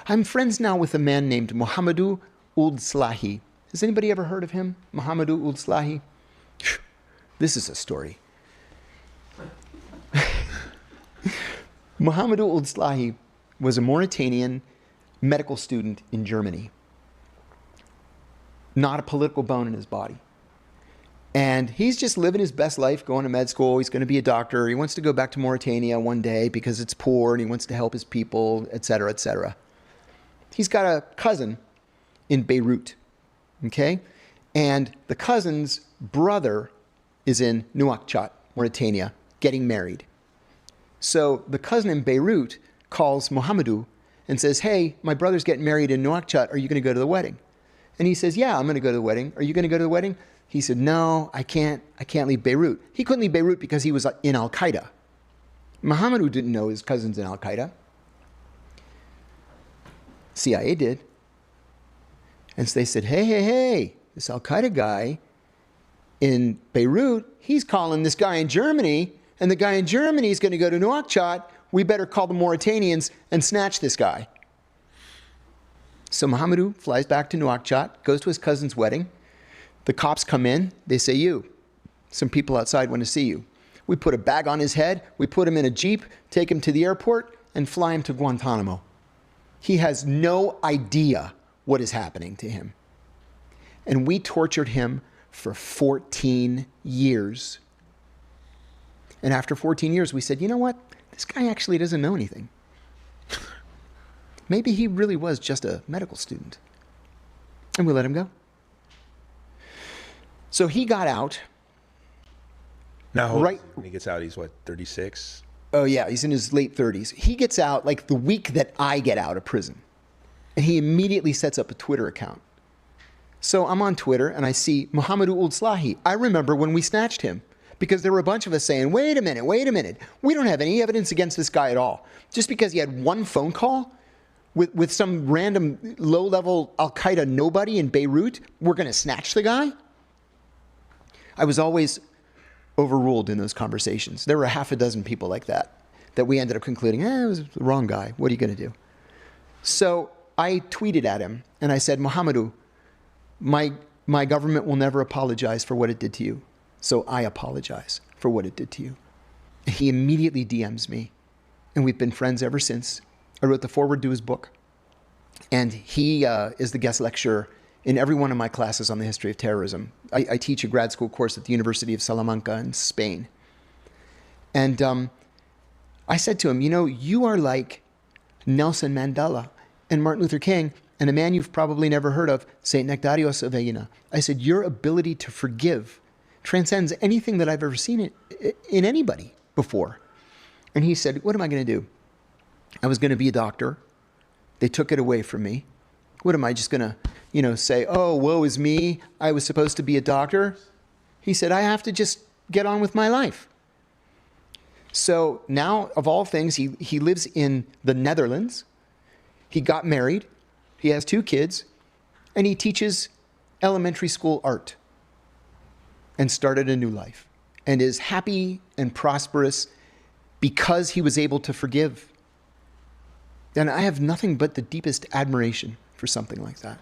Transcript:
I'm friends now with a man named Mohamedou Ould Slahi. Has anybody ever heard of him? Mohamedou Ould Slahi? This is a story. Mohamedou Ould Slahi was a Mauritanian medical student in Germany. Not a political bone in his body. And he's just living his best life, going to med school. He's going to be a doctor. He wants to go back to Mauritania one day because it's poor and he wants to help his people, etc., etc. He's got a cousin in Beirut, okay? And the cousin's brother is in Nouakchott, Mauritania, getting married. So the cousin in Beirut calls Mohamedou and says, hey, my brother's getting married in Nouakchott. Are you going to go to the wedding? And he says, yeah, I'm going to go to the wedding. Are you going to go to the wedding? He said, no, I can't leave Beirut. He couldn't leave Beirut because he was in Al-Qaeda. Mohamedou didn't know his cousin's in Al-Qaeda. CIA did. And so they said, hey, this Al-Qaeda guy in Beirut, he's calling this guy in Germany, and the guy in Germany is going to go to Nouakchott. We better call the Mauritanians and snatch this guy. So Mohamedou flies back to Nouakchott, goes to his cousin's wedding. The cops come in, they say, some people outside want to see you. We put a bag on his head, we put him in a Jeep, take him to the airport, and fly him to Guantanamo. He has no idea what is happening to him. And we tortured him for 14 years. And after 14 years, we said, you know what? This guy actually doesn't know anything. Maybe he really was just a medical student. And we let him go. So he got out. Now, right when he gets out, he's what, 36? Oh yeah, he's in his late 30s. He gets out like the week that I get out of prison. And he immediately sets up a Twitter account. So I'm on Twitter and I see Mohamedou Ould Slahi. I remember when we snatched him because there were a bunch of us saying, wait a minute. We don't have any evidence against this guy at all. Just because he had one phone call with some random low-level Al-Qaeda nobody in Beirut, we're going to snatch the guy? I was always overruled in those conversations. There were half a dozen people like that we ended up concluding, it was the wrong guy. What are you going to do? So I tweeted at him and I said, Mohamedou, my government will never apologize for what it did to you. So I apologize for what it did to you. He immediately DMs me and we've been friends ever since. I wrote the foreword to his book. And he is the guest lecturer in every one of my classes on the history of terrorism. I teach a grad school course at the University of Salamanca in Spain. And I said to him, you are like Nelson Mandela and Martin Luther King and a man you've probably never heard of, St. Nectarios of Aegina. I said, your ability to forgive transcends anything that I've ever seen in anybody before. And he said, what am I going to do? I was going to be a doctor. They took it away from me. What am I just going to, say, oh, woe is me, I was supposed to be a doctor? He said, I have to just get on with my life. So now, of all things, he lives in the Netherlands. He got married. He has 2 kids. And he teaches elementary school art and started a new life and is happy and prosperous because he was able to forgive. And I have nothing but the deepest admiration for something like that.